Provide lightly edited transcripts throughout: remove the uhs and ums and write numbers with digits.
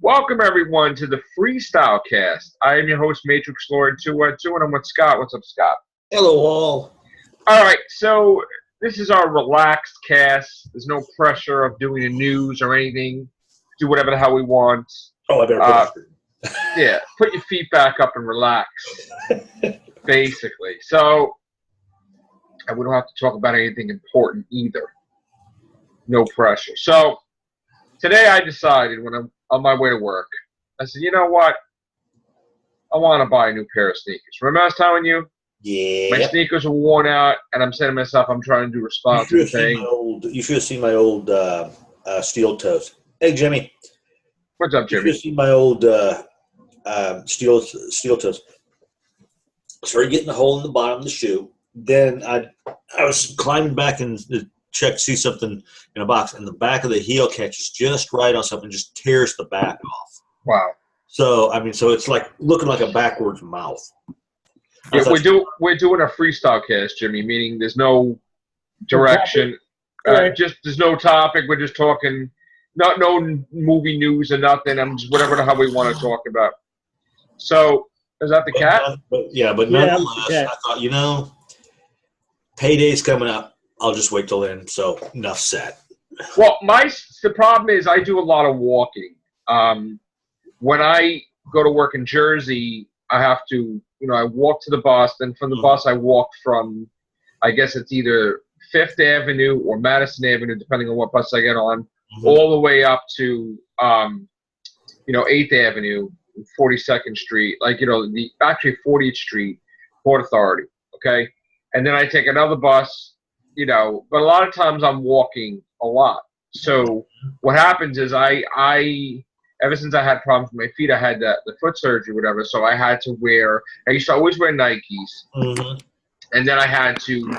Welcome everyone to the Freestyle Cast. I am your host, Matrix Lord 212, and I'm with Scott. What's up, Scott? Hello, all. All right, so this is our relaxed cast. There's no pressure of doing the news or anything. Do whatever the hell we want. Oh, I better Yeah, put your feet back up and relax, basically. So, and we don't have to talk about anything important either. No pressure. So, today I decided when I'm on my way to work, I said, you know what? I want to buy a new pair of sneakers. Remember I was telling you? Yeah. My sneakers are worn out, and I'm saying to myself, I'm trying to do responsible things. You should have seen my old steel toes. Hey, Jimmy. What's up, Jimmy? You should have seen my old steel toes. Started getting a hole in the bottom of the shoe. Then I was climbing back and check to see something in a box, and the back of the heel catches just right on something, just tears the back off. Wow. So it's like looking like a backwards mouth. Yeah, we're doing a freestyle cast, Jimmy, meaning there's no direction. Just there's no topic. We're just talking, no movie news or nothing. I'm just whatever the hell we want to talk about. So is that the cat? But nonetheless, I thought, payday's coming up. I'll just wait till then. So enough said. Well, the problem is I do a lot of walking. When I go to work in Jersey, I have to, I walk to the bus. Then from the bus, I walk from, I guess it's either Fifth Avenue or Madison Avenue, depending on what bus I get on, all the way up to, 8th Avenue, 42nd Street, actually 40th Street, Port Authority. Okay. And then I take another bus, but a lot of times I'm walking a lot. So what happens is I ever since I had problems with my feet, I had the foot surgery, whatever. So I had to I used to always wear Nikes. And then I had to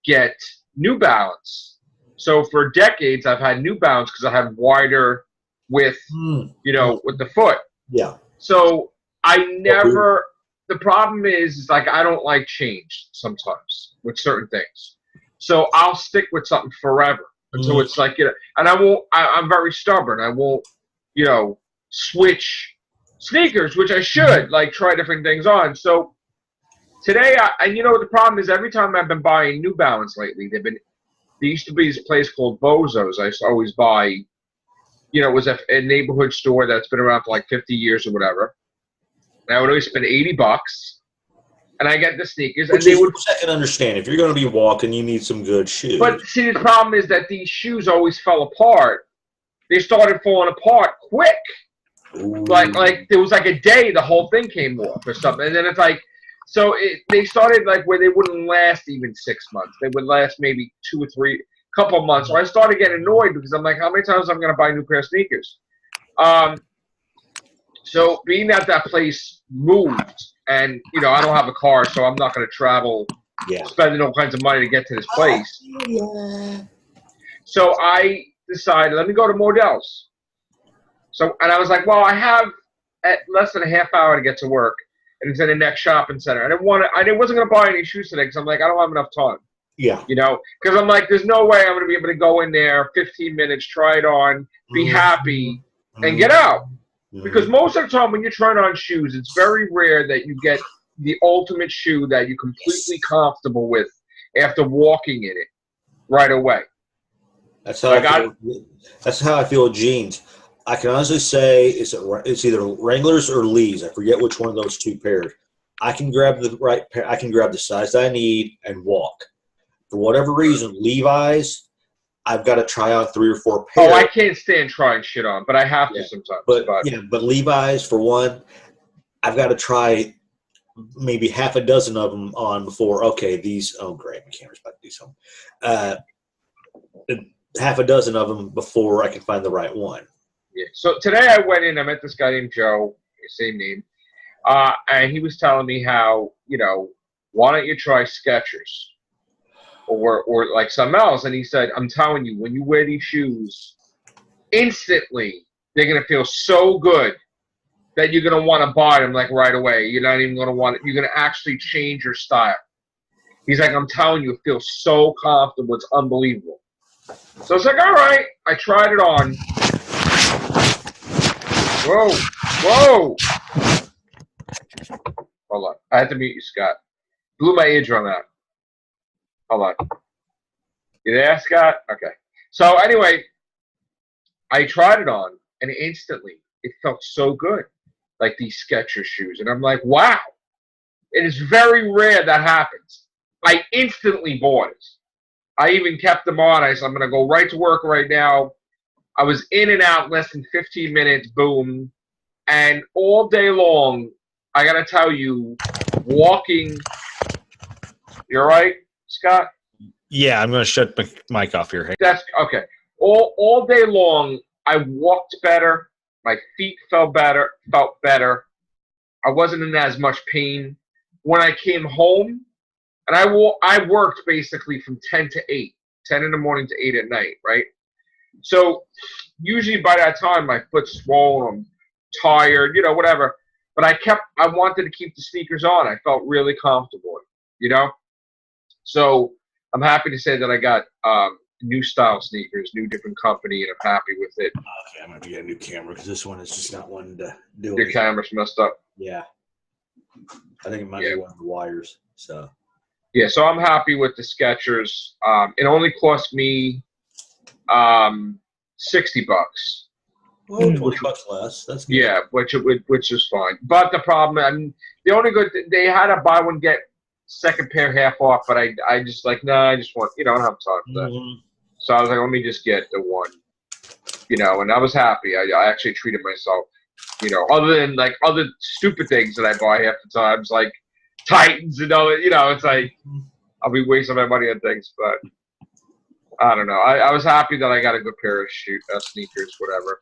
get New Balance. So for decades, I've had New Balance because I had wider width, with the foot. Yeah. So the problem is I don't like change sometimes with certain things. So I'll stick with something forever until it's and I'm very stubborn. I won't, switch sneakers, which I should, try different things on. So today, the problem is every time I've been buying New Balance lately, there used to be this place called Bozo's. I used to always buy, it was a neighborhood store that's been around for 50 years or whatever. And I would always spend $80, and I get the sneakers. Which I can understand. If you're going to be walking, you need some good shoes. But see, the problem is that these shoes always fell apart. They started falling apart quick. Ooh. Like there was a day the whole thing came off or something, and then it's they started where they wouldn't last even 6 months. They would last maybe 2 or 3, couple months. So I started getting annoyed because I'm how many times I'm going to buy a new pair of sneakers? So being that place moved, and I don't have a car, so I'm not going to travel, spending all kinds of money to get to this place. So I decided, let me go to Modell's. So, and I was well, I have at less than a half hour to get to work, and it's in the next shopping center. I wasn't going to buy any shoes today because I'm I don't have enough time. Yeah. Because I'm there's no way I'm going to be able to go in there 15 minutes, try it on, be happy, and get out. Because most of the time when you're trying on shoes, it's very rare that you get the ultimate shoe that you're completely comfortable with after walking in it right away. That's how I feel with jeans. I can honestly say it's either Wranglers or Lee's. I forget which one of those two pairs. I can grab the right pair. I can grab the size that I need and walk. For whatever reason, Levi's, I've got to try out 3 or 4 pairs. Oh, I can't stand trying shit on, but I have to sometimes. But Levi's, for one, I've got to try maybe half a dozen of them on before. Okay, these. Oh, great, my camera's about to do something. Half a dozen of them before I can find the right one. Yeah. So today I went in. I met this guy named Joe, same name, and he was telling me how why don't you try Skechers or something else? And he said, I'm telling you, when you wear these shoes, instantly they're gonna feel so good that you're gonna want to buy them right away. You're not even gonna want it. You're gonna actually change your style. He's I'm telling you, it feels so comfortable. It's unbelievable. So it's all right. I tried it on. Whoa. Whoa. Hold on. I had to mute you, Scott. Blew my eardrum out. Hold on. You there, Scott? Okay. So anyway, I tried it on, and instantly it felt so good, like these Skechers shoes. And I'm like, wow. It is very rare that happens. I instantly bought it. I even kept them on. I said, I'm going to go right to work right now. I was in and out in less than 15 minutes, boom. And all day long, I got to tell you, walking. You all right, Scott? Yeah, I'm going to shut my mic off here. That's okay. All day long, I walked better. My feet felt better. I wasn't in as much pain. When I came home, and I worked basically from 10 to 8, 10 in the morning to 8 at night, right? So usually by that time, my foot's swollen, I'm tired, whatever. But I wanted to keep the sneakers on. I felt really comfortable, So I'm happy to say that I got new style sneakers, new different company, and I'm happy with it. Okay, I'm going to get a new camera because this one is just not one to do. Your camera's messed up. Yeah. I think it might be one of the wires. So. Yeah, so I'm happy with the Skechers. It only cost me $60. Well, $20 less. That's good. Yeah, which is fine. But the problem, the only good they had a buy one get second pair half off, but I just like I just want I don't have time for that. Mm-hmm. So I was like, let me just get the one, and I was happy. I actually treated myself, other than like other stupid things that I buy half the times, like Titans and all that. It's like I'll be wasting my money on things, but I don't know. I was happy that I got a good pair of sneakers, whatever.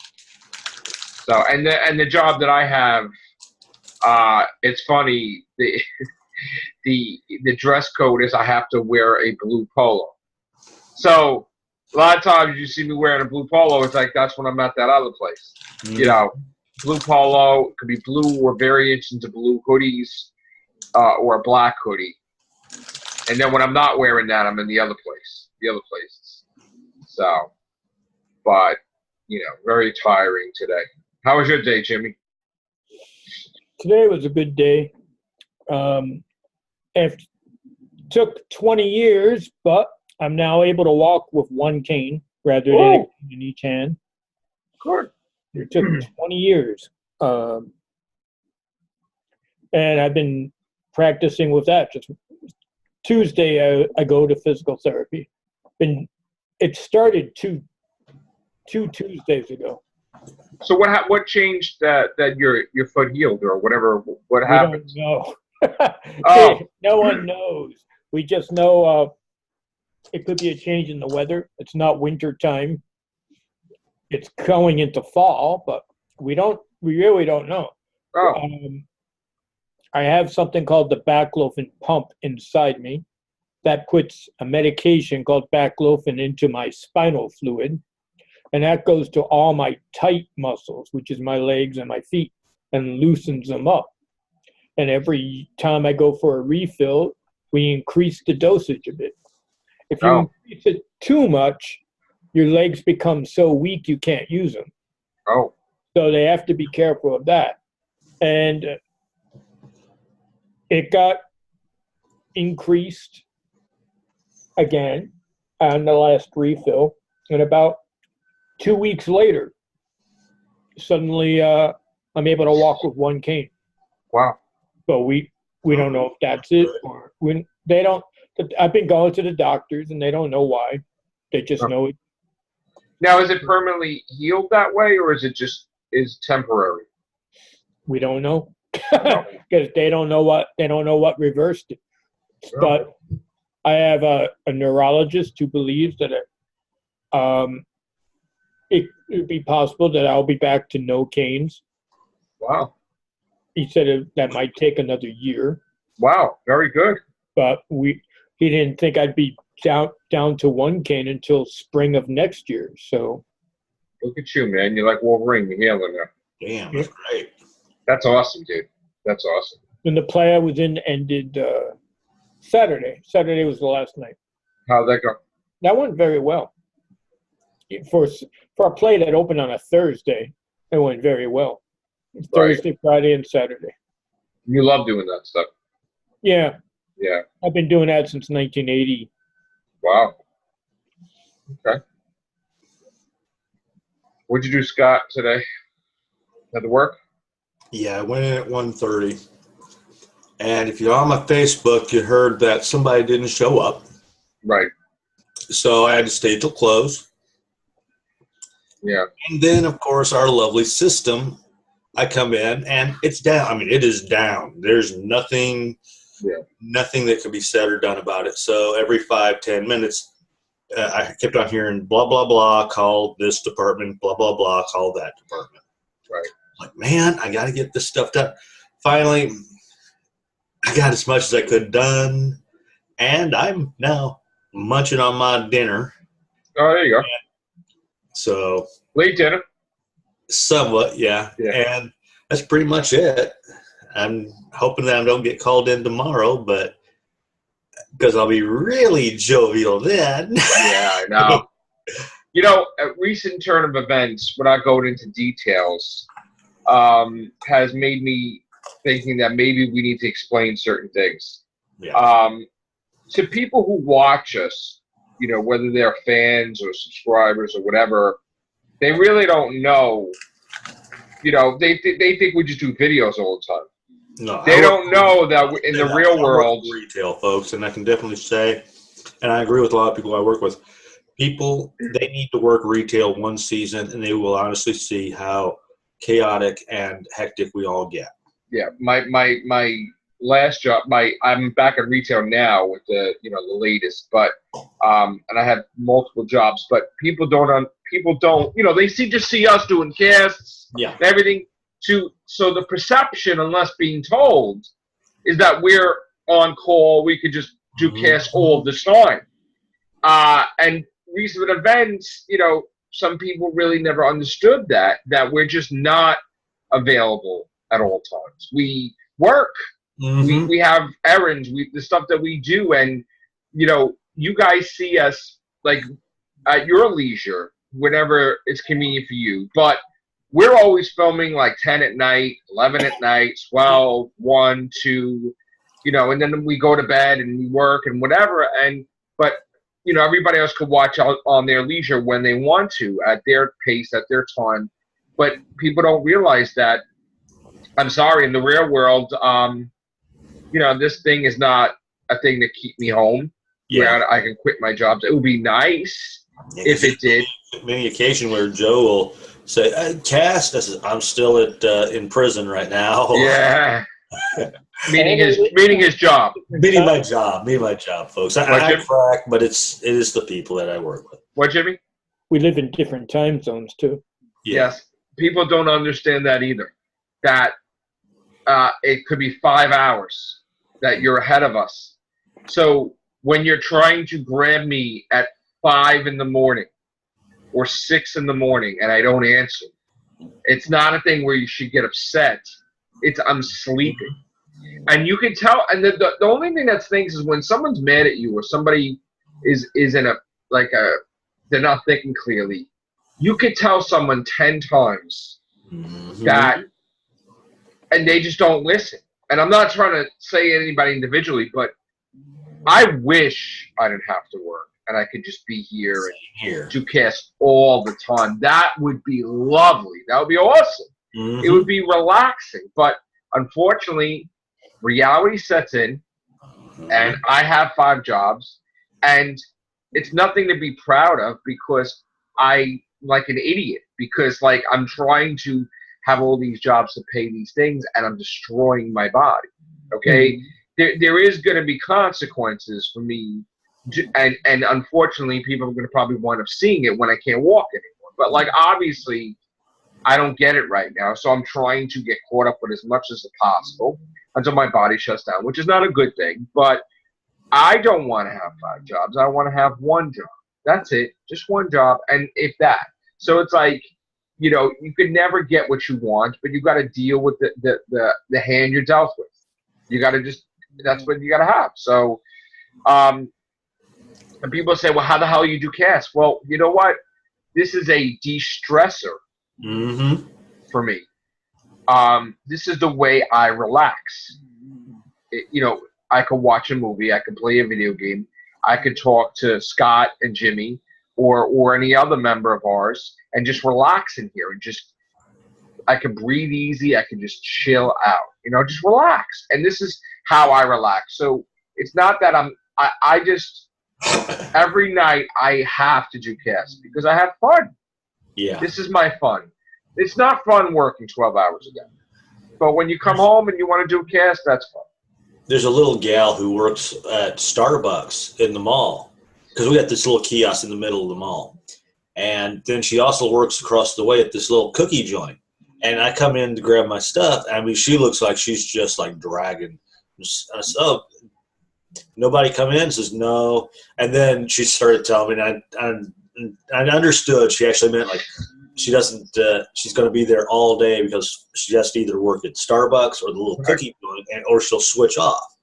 So and the job that I have, it's funny. The dress code is I have to wear a blue polo. So a lot of times you see me wearing a blue polo, it's like that's when I'm at that other place. Mm-hmm. Blue polo, it could be blue or variations of blue hoodies, or a black hoodie. And then when I'm not wearing that, I'm in the other places. So, but, very tiring today. How was your day, Jimmy? Today was a good day. It took 20 years, but I'm now able to walk with one cane rather than a cane in each hand. Good. It took 20 years. And I've been practicing with that. Just Tuesday, I go to physical therapy. It started two Tuesdays ago. So what changed that your foot healed or whatever? What happened? We don't know. No one knows. We just know it could be a change in the weather. It's not winter time. It's going into fall, but we really don't know. I have something called the baclofen pump inside me that puts a medication called baclofen into my spinal fluid, and that goes to all my tight muscles, which is my legs and my feet, and loosens them up. And every time I go for a refill, we increase the dosage a bit. If you increase it too much, your legs become so weak you can't use them. Oh. So they have to be careful of that. And it got increased again on the last refill. And about 2 weeks later, suddenly I'm able to walk with one cane. Wow. But we don't know if that's it or they don't. I've been going to the doctors and they don't know why. They just know it. Now, is it permanently healed that way, or is it temporary? We don't know because they don't know what reversed it. But I have a neurologist who believes that it would be possible that I'll be back to no canes. Wow. He said that might take another year. Wow, very good. But he didn't think I'd be down to one cane until spring of next year. So look at you, man. You're like Wolverine. You're healing now. Damn, that's great. That's awesome, dude. That's awesome. And the play I was in ended Saturday. Saturday was the last night. How'd that go? That went very well. For a play that opened on a Thursday, it went very well. Thursday, Friday, and Saturday. You love doing that stuff. Yeah. Yeah. I've been doing that since 1980. Wow. Okay. What'd you do, Scott, today? Had to work? Yeah, I went in at 1:30. And if you're on my Facebook, you heard that somebody didn't show up. Right. So I had to stay till close. Yeah. And then, of course, our lovely system, I come in and it's down. I mean, it is down. There's nothing that can be said or done about it. So every 5-10 minutes, I kept on hearing blah, blah, blah, call this department, blah, blah, blah, call that department. Right. Like, man, I got to get this stuff done. Finally, I got as much as I could done, and I'm now munching on my dinner. Oh, there you go. So late dinner. Somewhat, yeah. And that's pretty much it. I'm hoping that I don't get called in tomorrow, but because I'll be really jovial then. Yeah, I know. You know, a recent turn of events, without going into details, has made me thinking that maybe we need to explain certain things. Yeah. To people who watch us, you know, whether they're fans or subscribers or whatever, they really don't know. You know, they think we just do videos all the time. No, they don't know that in the real world, retail folks, and I can definitely say, and I agree with a lot of people I work with. People, they need to work retail one season, and they will honestly see how chaotic and hectic we all get. Yeah, my last job, I'm back in retail now with the the latest, but and I have multiple jobs, but people don't they just see us doing casts, and everything. So the perception, unless being told, is that we're on call. We could just do casts all the time. And recent events, some people really never understood that we're just not available at all times. We work. We have errands. The stuff that we do, and you guys see us like at your leisure whenever it's convenient for you, but we're always filming like 10 at night, 11 at night, 12, 1, 2, and then we go to bed and we work and whatever. But everybody else could watch out on their leisure when they want to, at their pace, at their time. But people don't realize that, I'm sorry, in the real world, this thing is not a thing to keep me home. Yeah. Where I can quit my jobs. It would be nice if it did. Many occasion where Joe will say, "Cast," I said, "I'm still in prison right now." Yeah. meaning his job. Meaning my job, folks. I crack, but it is the people that I work with. What, Jimmy? We live in different time zones too. Yeah. Yes. People don't understand that either. That it could be 5 hours that you're ahead of us. So when you're trying to grab me at 5 in the morning or 6 in the morning and I don't answer, it's not a thing where you should get upset. It's I'm sleeping. And you can tell, and the only thing that stinks is when someone's mad at you or somebody is in they're not thinking clearly. You could tell someone 10 times that, and they just don't listen. And I'm not trying to say anybody individually, but I wish I didn't have to work and I could just be here and to cast all the time. That would be lovely. That would be awesome. It would be relaxing. But unfortunately, reality sets in, and I have 5 jobs, and it's nothing to be proud of because I like an idiot because I'm trying to have all these jobs to pay these things, and I'm destroying my body. Okay, there is going to be consequences for me, and unfortunately, people are going to probably wind up seeing it when I can't walk anymore. But obviously, I don't get it right now, so I'm trying to get caught up with as much as possible until my body shuts down, which is not a good thing. But I don't want to have 5 jobs. I want to have 1 job. That's it, just 1 job, and if that. So it's you could never get what you want, but you got to deal with the hand you're dealt with. You got to that's what you got to have. So, and people say, well, how the hell you do casts? Well, you know what? This is a de-stressor for me. this is the way I relax. I could watch a movie, I could play a video game, I could talk to Scott and Jimmy or any other member of ours and just relax in here and I could breathe easy, I could just chill out, just relax. And this is how I relax. So it's not that I just every night I have to do cast because I have fun. Yeah. This is my fun. It's not fun working 12 hours a day. But when you come home and you want to do a cast, that's fun. There's a little gal who works at Starbucks in the mall because we got this little kiosk in the middle of the mall. And then she also works across the way at this little cookie joint. And I come in to grab my stuff. I mean, she looks like she's just like dragging. I said, oh, nobody come in? Says no. And then she started telling me, and I understood she actually meant like she doesn't. She's going to be there all day because she has to either work at Starbucks or the little cookie joint, or she'll switch off.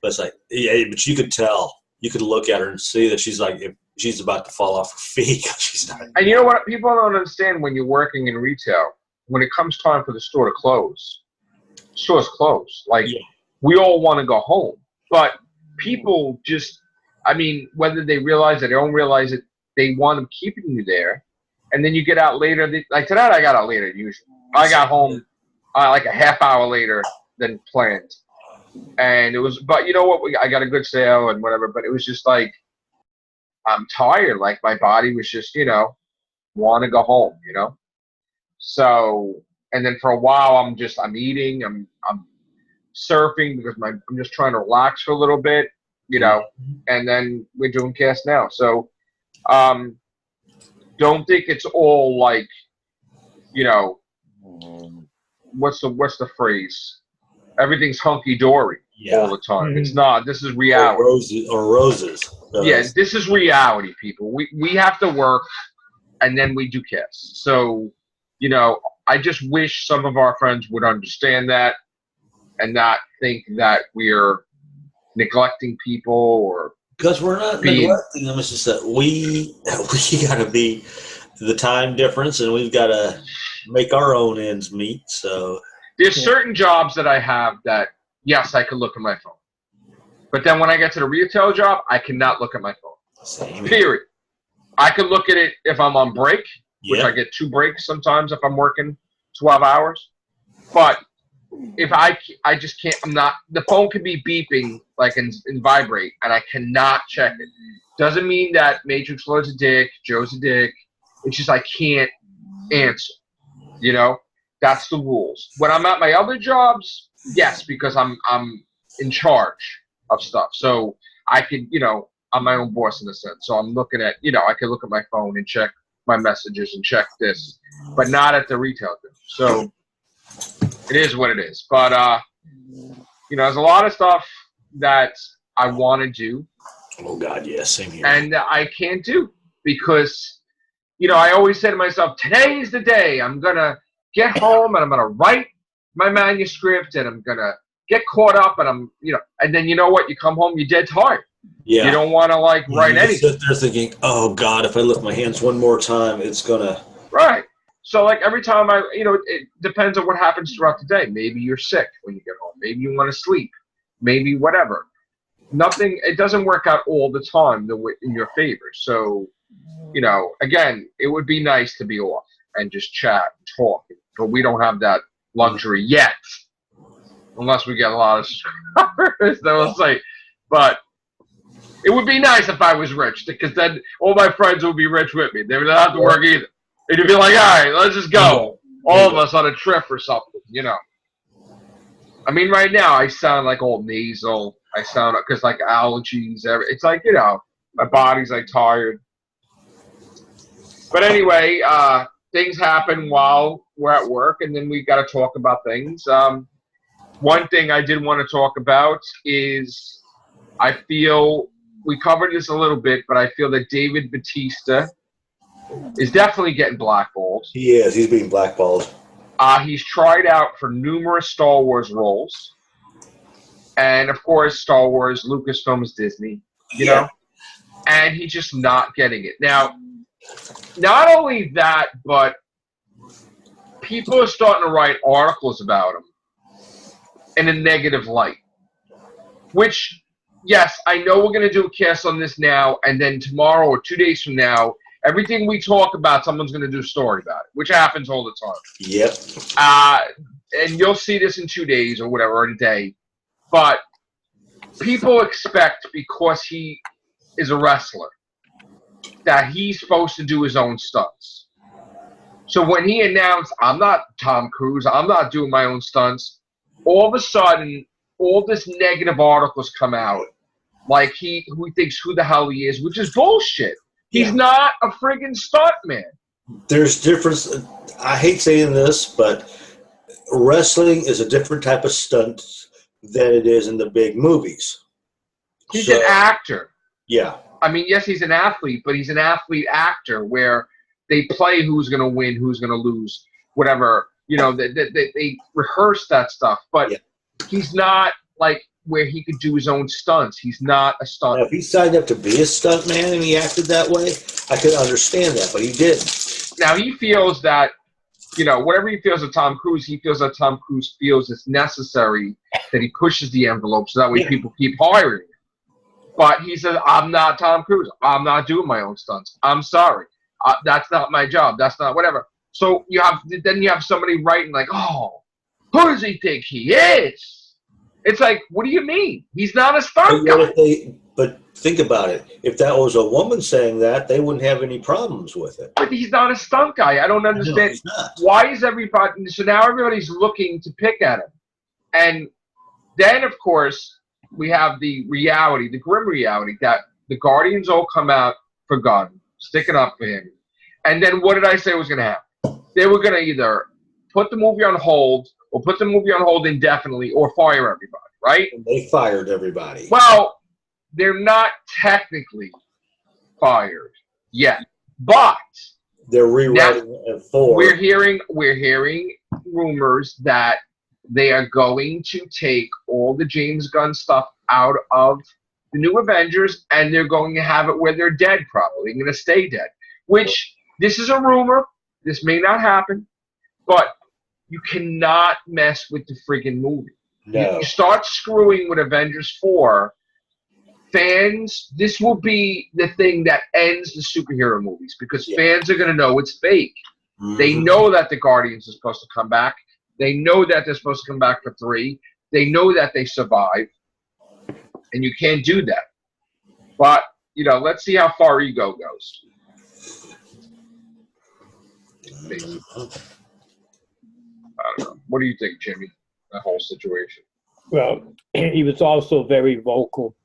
But it's like, yeah, but you could tell. You could look at her and see that she's like, if she's about to fall off her feet. She's not. And you know what? People don't understand when you're working in retail. When it comes time for the store to close, stores close. Like we all want to go home, but people just, whether they realize it or they don't realize it, they want them keeping you there. And then you get out later. Like tonight, I got out later than usual. I got home like a half hour later than planned. And it was, but you know what? I got a good sale and whatever, but it was just like, I'm tired. Like my body was just, want to go home, So, and then for a while, I'm eating, I'm surfing because I'm just trying to relax for a little bit, and then we're doing cast now. So, don't think it's all like, what's the phrase? Everything's hunky dory all the time. It's not. This is reality. Or roses. Yeah, this is reality, people. We have to work, and then we do casts. So, I just wish some of our friends would understand that and not think that we're neglecting people or because we're not neglecting them. It's just that we got to be the time difference, and we've got to make our own ends meet. So there's certain jobs that I have that yes, I could look at my phone, but then when I get to the retail job, I cannot look at my phone. Same. Period. I could look at it if I'm on break, which I get 2 breaks sometimes if I'm working 12 hours. But if I just can't, the phone can be beeping like and vibrate, and I cannot check it. Doesn't mean that Matrix Lord's a dick, Joe's a dick. It's just I can't answer. That's the rules. When I'm at my other jobs, yes, because I'm in charge of stuff. So I could, I'm my own boss in a sense. So I'm looking at, I can look at my phone and check my messages and check this, but not at the retail thing. So it is what it is. But, there's a lot of stuff that I want to do. Oh, God, yes, same here. And I can't do because, I always say to myself, today is the day I'm going to get home and I'm going to write my manuscript and I'm going to get caught up and and then you know what? You come home, you're dead tired. Yeah. You don't want to write anything. Sit there thinking, oh God, if I lift my hands one more time, it's gonna. Right. So every time it depends on what happens throughout the day. Maybe you're sick when you get home. Maybe you want to sleep. Maybe whatever. It doesn't work out all the time in your favor. So, again, it would be nice to be off and just chat and talk. But we don't have that luxury yet. Unless we get a lot of subscribers, then we'll say. But it would be nice if I was rich, because then all my friends would be rich with me. They would not have to work either. It'd be like, all right, let's just go. All of us on a trip or something, right now I sound like all nasal. I sound, because allergies, it's my body's tired. But anyway, things happen while we're at work, and then we got to talk about things. One thing I did want to talk about is I feel we covered this a little bit, but I feel that David Bautista is definitely getting blackballed. He is. He's being blackballed. He's tried out for numerous Star Wars roles. And, of course, Star Wars, Lucasfilm's Disney, you know? And he's just not getting it. Now, not only that, but people are starting to write articles about him in a negative light. Which, yes, I know we're going to do a cast on this now, and then tomorrow or 2 days from now, everything we talk about, someone's going to do a story about it, which happens all the time. Yep. And you'll see this in 2 days or whatever, or a day. But people expect, because he is a wrestler, that he's supposed to do his own stunts. So when he announced, I'm not Tom Cruise, I'm not doing my own stunts, all of a sudden, all this negative articles come out, like who thinks who the hell he is, which is bullshit. He's not a friggin' stuntman. There's difference. I hate saying this, but wrestling is a different type of stunt than it is in the big movies. He's an actor. Yeah. I mean, yes, he's an athlete, but he's an athlete actor where they play who's going to win, who's going to lose, whatever. You know, they rehearse that stuff, but he's not like where he could do his own stunts. He's not a stunt. Now, if he signed up to be a stuntman and he acted that way, I could understand that, but he didn't. Now, he feels that, you know, whatever he feels of Tom Cruise, he feels that Tom Cruise feels it's necessary that he pushes the envelope so that way people keep hiring him. But he says, I'm not Tom Cruise. I'm not doing my own stunts. I'm sorry. That's not my job. That's not whatever. So you have somebody writing like, oh, who does he think he is? It's like, what do you mean? He's not a stunt guy. But think about it. If that was a woman saying that, they wouldn't have any problems with it. But he's not a stunt guy. I don't understand. No, he's not. Why is everybody... So now everybody's looking to pick at him. And then, of course, we have the reality, the grim reality, that the Guardians all come out for Gunn, sticking up for him. And then what did I say was going to happen? They were going to either put the movie on hold or put the movie on hold indefinitely or fire everybody, right? And they fired everybody. Well, they're not technically fired yet, but they're rewriting it for. We're hearing rumors that they are going to take all the James Gunn stuff out of the new Avengers, and they're going to have it where they're dead, probably. They're going to stay dead. Which, this is a rumor. This may not happen, but you cannot mess with the freaking movie. No. You start screwing with Avengers 4, fans, this will be the thing that ends the superhero movies, because fans are going to know it's fake. Mm-hmm. They know that the Guardians are supposed to come back. They know that they're supposed to come back for 3. They know that they survive. And you can't do that. But, you know, let's see how far ego goes. I don't know. What do you think, Jimmy, that whole situation? Well, he was also very vocal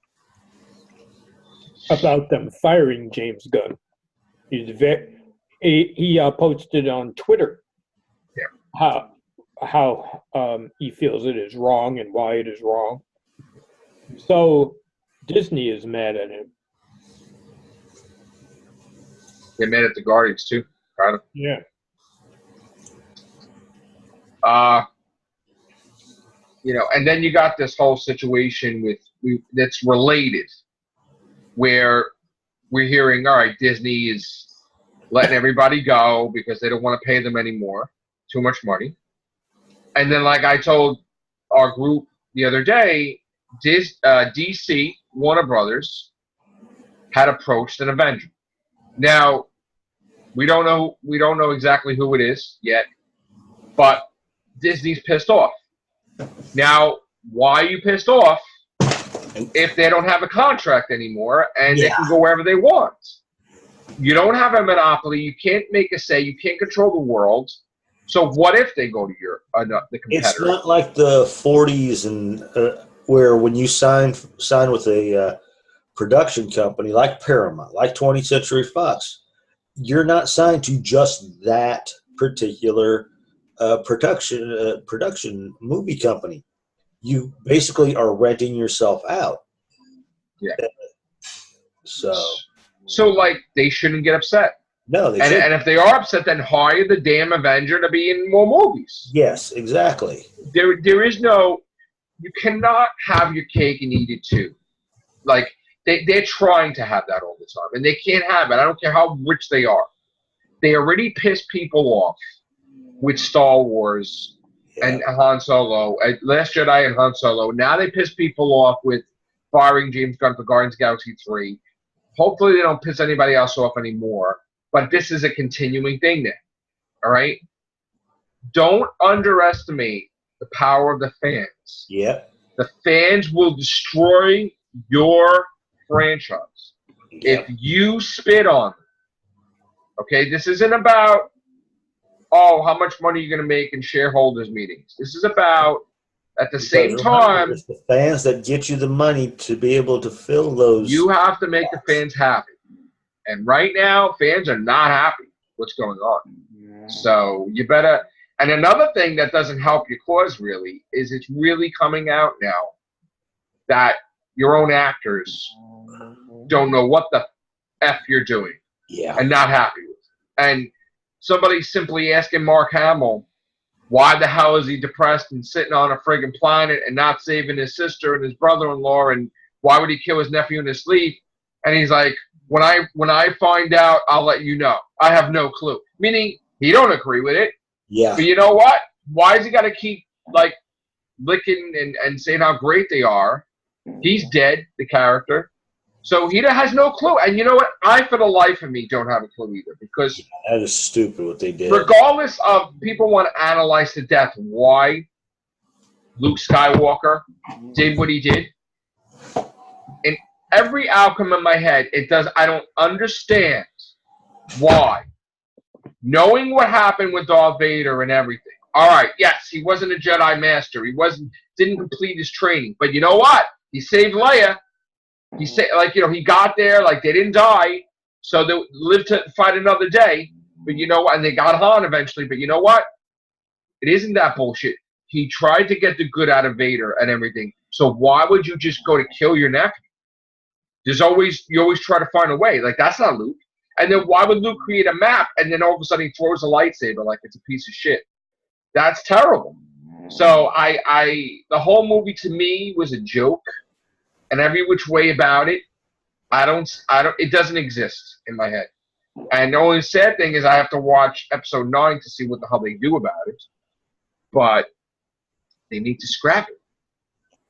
about them firing James Gunn. He posted on Twitter how he feels it is wrong and why it is wrong. So Disney is mad at him. They're mad at the Guardians too, kind of. Yeah. You know, and then you got this whole situation that's related, where we're hearing, all right, Disney is letting everybody go because they don't want to pay them anymore, too much money. And then, like I told our group the other day, DC, Warner Brothers, had approached an Avenger. Now, we don't know exactly who it is yet, but Disney's pissed off. Now, why are you pissed off if they don't have a contract anymore and they can go wherever they want? You don't have a monopoly. You can't make a say. You can't control the world. So what if they go to the competitor? It's not like the 40s and where when you sign with a production company like Paramount, like 20th Century Fox, you're not signed to just that particular production movie company. You basically are renting yourself out. Yeah. So like, they shouldn't get upset. No, they shouldn't. And if they are upset, then hire the damn Avenger to be in more movies. Yes, exactly. There is no, you cannot have your cake and eat it too. Like, they're trying to have that all the time, and they can't have it. I don't care how rich they are. They already piss people off with Star Wars and Han Solo, Last Jedi and Han Solo. Now they piss people off with firing James Gunn for Guardians of the Galaxy 3. Hopefully they don't piss anybody else off anymore. But this is a continuing thing now. All right? Don't underestimate the power of the fans. Yep. The fans will destroy your franchise if you spit on them. Okay? This isn't about, how much money are you going to make in shareholders meetings? This is about, at the same time, it's the fans that get you the money to be able to fill those. You have to make the fans happy. And right now, fans are not happy with what's going on. Yeah. So you better. And another thing that doesn't help your cause really is it's really coming out now that your own actors don't know what the F you're doing. Yeah. And not happy with it. And somebody simply asking Mark Hamill, why the hell is he depressed and sitting on a friggin' planet and not saving his sister and his brother-in-law, and why would he kill his nephew in his sleep? And he's like, when I find out, I'll let you know. I have no clue. Meaning he don't agree with it. Yeah. But you know what? Why has he got to keep like licking and saying how great they are? He's dead, the character. So he has no clue. And you know what? I, for the life of me, don't have a clue either. Because that is stupid what they did. Regardless of people want to analyze to death why Luke Skywalker did what he did, in every outcome in my head, I don't understand why. Knowing what happened with Darth Vader and everything. All right, yes, he wasn't a Jedi Master. He didn't complete his training. But you know what? He saved Leia. He got there, like they didn't die, so they lived to fight another day. But you know what? And they got Han eventually. But you know what? It isn't that bullshit. He tried to get the good out of Vader and everything. So why would you just go to kill your nephew? You always try to find a way. Like, that's not Luke. And then why would Luke create a map and then all of a sudden he throws a lightsaber like it's a piece of shit? That's terrible. So the whole movie to me was a joke. And every which way about it, it doesn't exist in my head. And the only sad thing is I have to watch episode 9 to see what the hell they do about it. But they need to scrap it.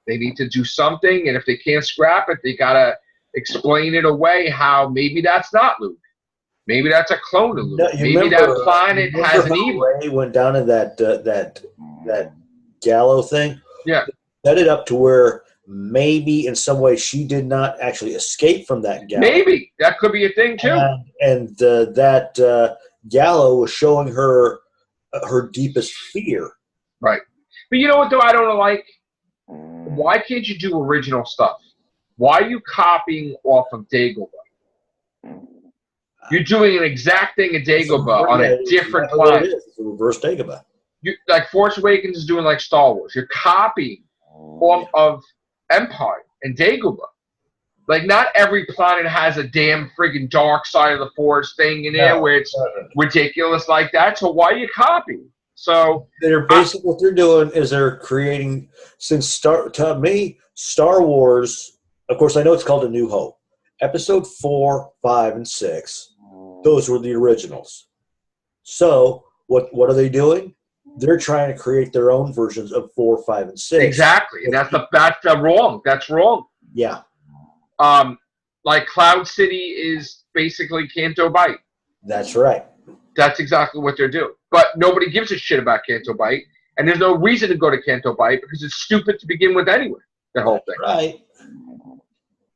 They need to do something, and if they can't scrap it, they gotta explain it away how maybe that's not Luke. Maybe that's a clone of Luke. No, maybe that planet has an evil. He went down in that Gallo thing. Yeah. Set it up to where maybe in some way she did not actually escape from that Gallo. Maybe. That could be a thing, too. And that Gallo was showing her her deepest fear. Right. But you know what, though, I don't like? Why can't you do original stuff? Why are you copying off of Dagobah? You're doing an exact thing in Dagobah on a different planet. It's a reverse Dagobah. Like Force Awakens is doing like Star Wars. You're copying off of Empire and Dagobah. Like, not every planet has a damn friggin' dark side of the Force thing in there where it's ridiculous like that. So why are you copying? So they're basically what they're doing is they're creating, to me, Star Wars. Of course, I know it's called A New Hope. Episode 4, 5, and 6. Those were the originals. So what are they doing? They're trying to create their own versions of 4, 5, and 6. Exactly, and that's wrong. That's wrong. Yeah. Like Cloud City is basically Canto Bight. That's right. That's exactly what they're doing. But nobody gives a shit about Canto Bight, and there's no reason to go to Canto Bight because it's stupid to begin with anyway, the whole thing. Right.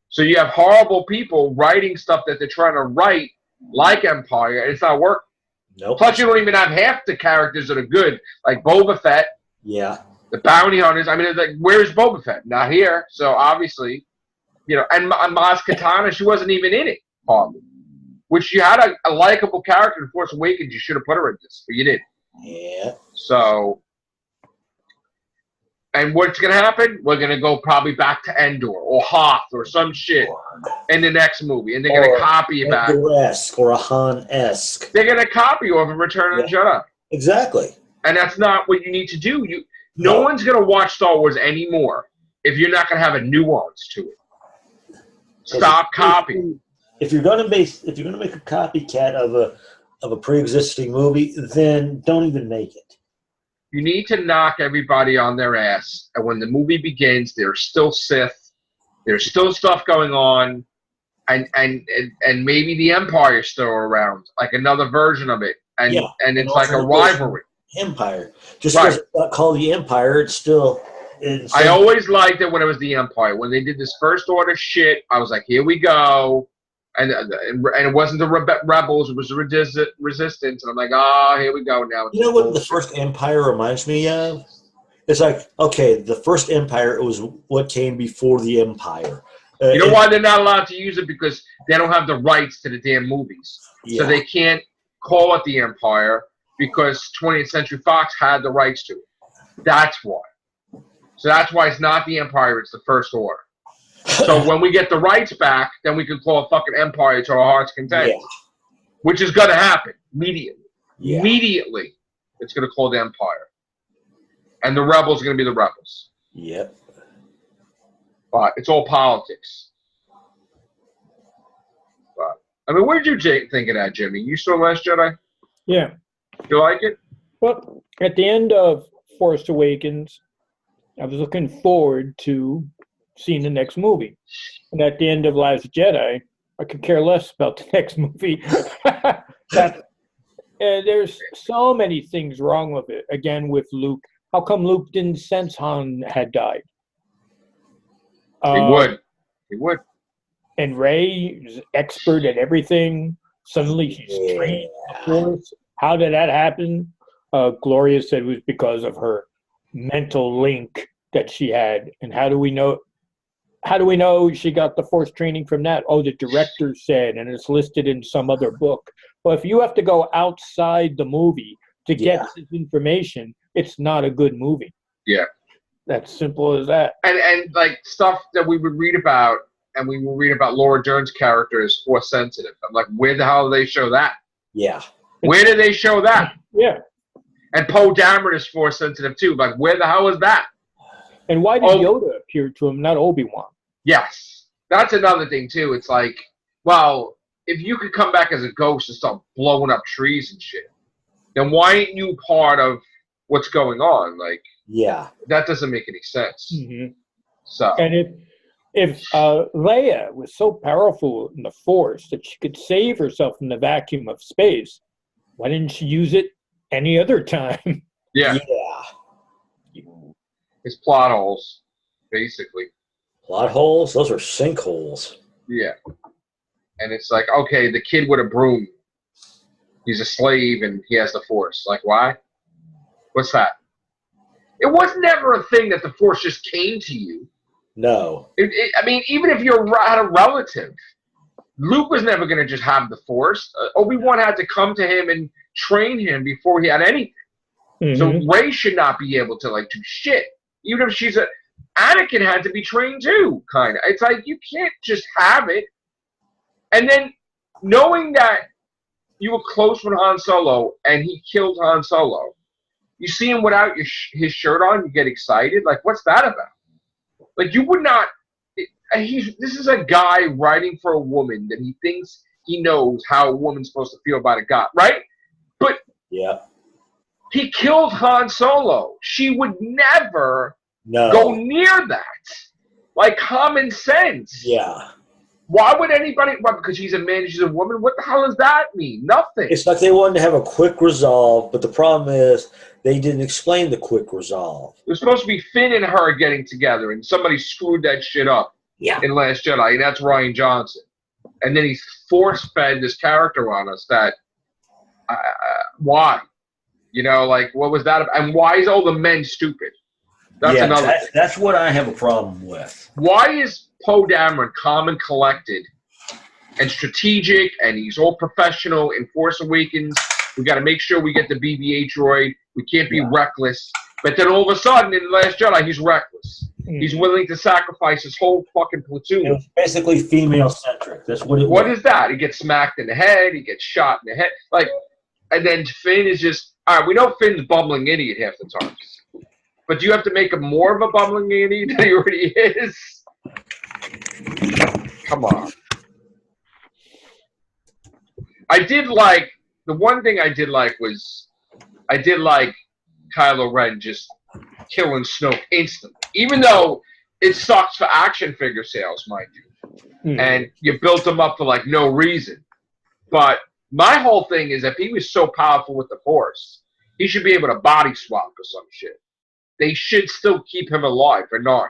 So you have horrible people writing stuff that they're trying to write like Empire, and it's not working. Nope. Plus, you don't even have half the characters that are good, like Boba Fett. Yeah. The bounty hunters. I mean, it's like, where's Boba Fett? Not here. So obviously, and Maz Kanata, she wasn't even in it, hardly. Which you had a likable character in Force Awakens. You should have put her in this, but you didn't. Yeah. So, and what's going to happen? We're going to go probably back to Endor or Hoth or some shit in the next movie, and they're going to copy it back. Endor-esque or a Han-esque. They're going to copy you of Return of the Jedi. Exactly. And that's not what you need to do. No one's going to watch Star Wars anymore if you're not going to have a nuance to it. Stop copying. If you're going to make a copycat of of a pre-existing movie, then don't even make it. You need to knock everybody on their ass, and when the movie begins, there's still Sith, there's still stuff going on, and maybe the Empire's still around, like another version of it, and it's like a rivalry. Empire, just because it's not called the Empire, it's still. I always liked it when it was the Empire. When they did this First Order shit, I was like, here we go. And it wasn't the rebels; it was the resistance. And I'm like, here we go now. You know what the first Empire reminds me of? It's like, okay, the first Empire was what came before the Empire. You know why they're not allowed to use it? Because they don't have the rights to the damn movies, so they can't call it the Empire because 20th Century Fox had the rights to it. That's why. So that's why it's not the Empire; it's the First Order. So when we get the rights back, then we can call a fucking Empire to our heart's content, which is going to happen immediately. Yeah. Immediately, it's going to call the Empire, and the rebels are going to be the rebels. Yep. But it's all politics. But I mean, what did you think of that, Jimmy? You saw Last Jedi? Yeah. You like it? Well, at the end of Force Awakens, I was looking forward to seeing the next movie. And at the end of Last Jedi, I could care less about the next movie. There's so many things wrong with it. Again, with Luke. How come Luke didn't sense Han had died? He would. He would. And Rey is expert at everything. Suddenly she's trained the Force. How did that happen? Gloria said it was because of her mental link that she had. And how do we know she got the Force training from that? Oh, the director said, and it's listed in some other book. Well, if you have to go outside the movie to get this information, it's not a good movie. Yeah. That's simple as that. And like stuff that we would read about, and we will read about Laura Dern's character is Force sensitive. I'm like, where the hell do they show that? Yeah. Where did they show that? Yeah. And Poe Dameron is Force sensitive too. Like, where the hell is that? And why did Yoda appear to him, not Obi-Wan? Yes. That's another thing too. It's like, well, if you could come back as a ghost and start blowing up trees and shit, then why ain't you part of what's going on? Like, that doesn't make any sense. Mm-hmm. So, and if Leia was so powerful in the Force that she could save herself in the vacuum of space, why didn't she use it any other time? Yeah. It's plot holes, basically. Plot holes? Those are sinkholes. Yeah. And it's like, okay, the kid with a broom, he's a slave and he has the Force. Like, why? What's that? It was never a thing that the Force just came to you. No. I mean, even if you had a relative, Luke was never going to just have the Force. Obi-Wan had to come to him and train him before he had anything. Mm-hmm. So Rey should not be able to, like, do shit. Even if she's Anakin had to be trained too, kind of. It's like, you can't just have it. And then knowing that you were close with Han Solo and he killed Han Solo, you see him without his shirt on, you get excited. Like, what's that about? Like, you would not. This is a guy writing for a woman that he thinks he knows how a woman's supposed to feel about a guy, right? But he killed Han Solo. She would never go near that. Like, common sense. Yeah. Why would anybody? Well, because he's a man, she's a woman. What the hell does that mean? Nothing. It's like they wanted to have a quick resolve, but the problem is they didn't explain the quick resolve. It was supposed to be Finn and her getting together, and somebody screwed that shit up in Last Jedi, and that's Rian Johnson. And then he force-fed this character on us that, why? You know, like, what was that about? And why is all the men stupid? That's another thing. That's what I have a problem with. Why is Poe Dameron calm and collected and strategic, and he's all professional in Force Awakens? We got to make sure we get the BB-8 droid. We can't be reckless. But then all of a sudden, in The Last Jedi, he's reckless. He's willing to sacrifice his whole fucking platoon. It was basically female-centric. That's what it was. What is that? He gets smacked in the head. He gets shot in the head. Like, and then Finn is just... All right, we know Finn's a bumbling idiot half the time. But do you have to make him more of a bumbling idiot than he already is? Come on. I did like the one thing I did like was I did like Kylo Ren just killing Snoke instantly, even though it sucks for action figure sales, mind you, and you built him up for like no reason. But my whole thing is, if he was so powerful with the Force, he should be able to body swap or some shit. They should still keep him alive for 9.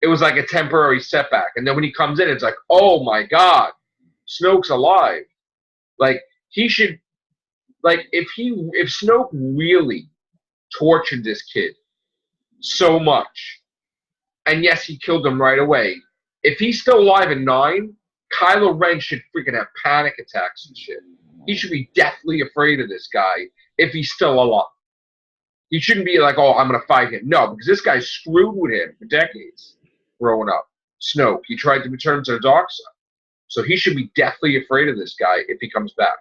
It was like a temporary setback, and then when he comes in, it's like, oh my god, Snoke's alive. Like he should, like if Snoke really tortured this kid so much, and yes, he killed him right away. If he's still alive in 9, Kylo Ren should freaking have panic attacks and shit. He should be deathly afraid of this guy if he's still alive. He shouldn't be like, oh, I'm going to fight him. No, because this guy screwed with him for decades growing up. Snoke, he tried to return him to the dark side. So he should be deathly afraid of this guy if he comes back.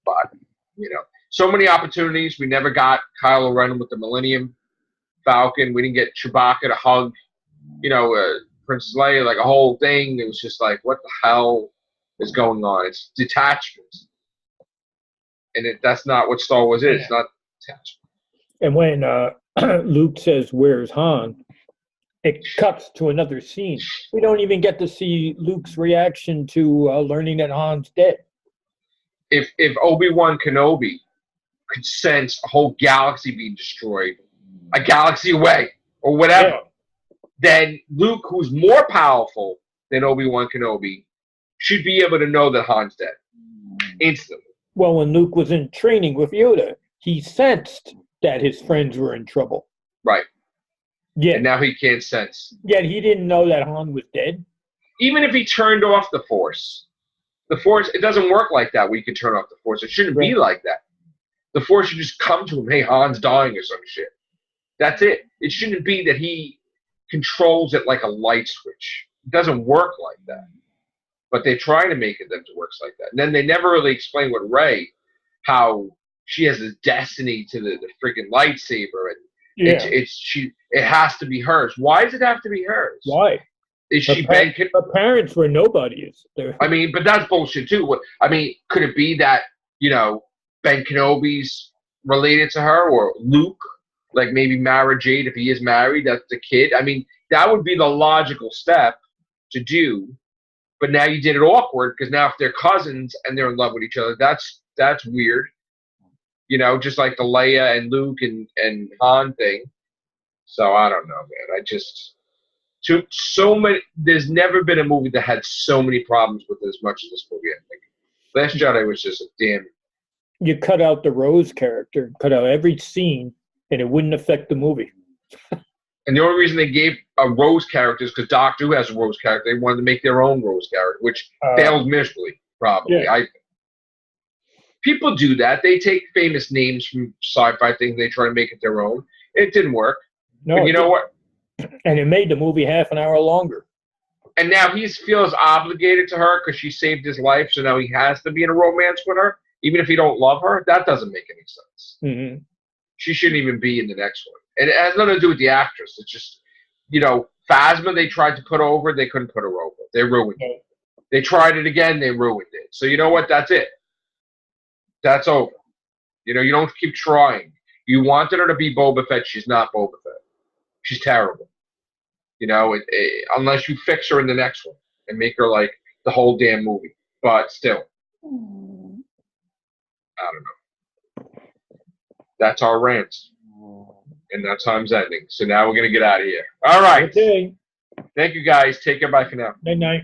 But, you know, so many opportunities. We never got Kylo Ren with the Millennium Falcon. We didn't get Chewbacca to hug, you know, Princess Leia, like a whole thing. It was just like, what the hell is going on? It's detachment. And that's not what Star Wars is. It's not detachment. And when Luke says, "Where's Han?" it cuts to another scene. We don't even get to see Luke's reaction to learning that Han's dead. If Obi-Wan Kenobi could sense a whole galaxy being destroyed, a galaxy away, or whatever, then Luke, who's more powerful than Obi-Wan Kenobi, should be able to know that Han's dead instantly. Well, when Luke was in training with Yoda, he sensed that his friends were in trouble. Right. Yeah. And now he can't sense. Yet he didn't know that Han was dead. Even if he turned off the Force, it doesn't work like that where you can turn off the Force. It shouldn't be like that. The Force should just come to him, hey, Han's dying or some shit. That's it. It shouldn't be that he controls it like a light switch. It doesn't work like that. But they try to make it that it works like that. And then they never really explain with Rey how she has this destiny to the freaking lightsaber, and it has to be hers. Why does it have to be hers? Why? Is she Ben? Her parents were nobodies. I mean, but that's bullshit too. I mean, could it be that, you know, Ben Kenobi's related to her, or Luke, like maybe Mara Jade, if he is married, that's the kid? I mean, that would be the logical step to do. But now you did it awkward, because now if they're cousins and they're in love with each other, that's weird. You know, just like the Leia and Luke and Han thing. So I don't know, man. I just so many. There's never been a movie that had so many problems with it as much as this movie. I think Last Jedi was just a damn. You cut out the Rose character, cut out every scene, and it wouldn't affect the movie. And the only reason they gave a Rose character is because Doctor Who has a Rose character. They wanted to make their own Rose character, which failed miserably, probably. Yeah. People do that. They take famous names from sci-fi things, they try to make it their own. It didn't work. No, but you know what? And it made the movie half an hour longer. And now he feels obligated to her because she saved his life, so now he has to be in a romance with her, even if he don't love her. That doesn't make any sense. Mm-hmm. She shouldn't even be in the next one. And it has nothing to do with the actress. It's just, you know, Phasma they tried to put over, they couldn't put her over. They ruined it. They tried it again, they ruined it. So you know what? That's it. That's over. You know, you don't keep trying. You wanted her to be Boba Fett. She's not Boba Fett. She's terrible. You know, unless you fix her in the next one and make her like the whole damn movie. But still, I don't know. That's our rant. And that time's ending. So now we're going to get out of here. All right. Okay. Thank you, guys. Take care. Bye for now. Good night.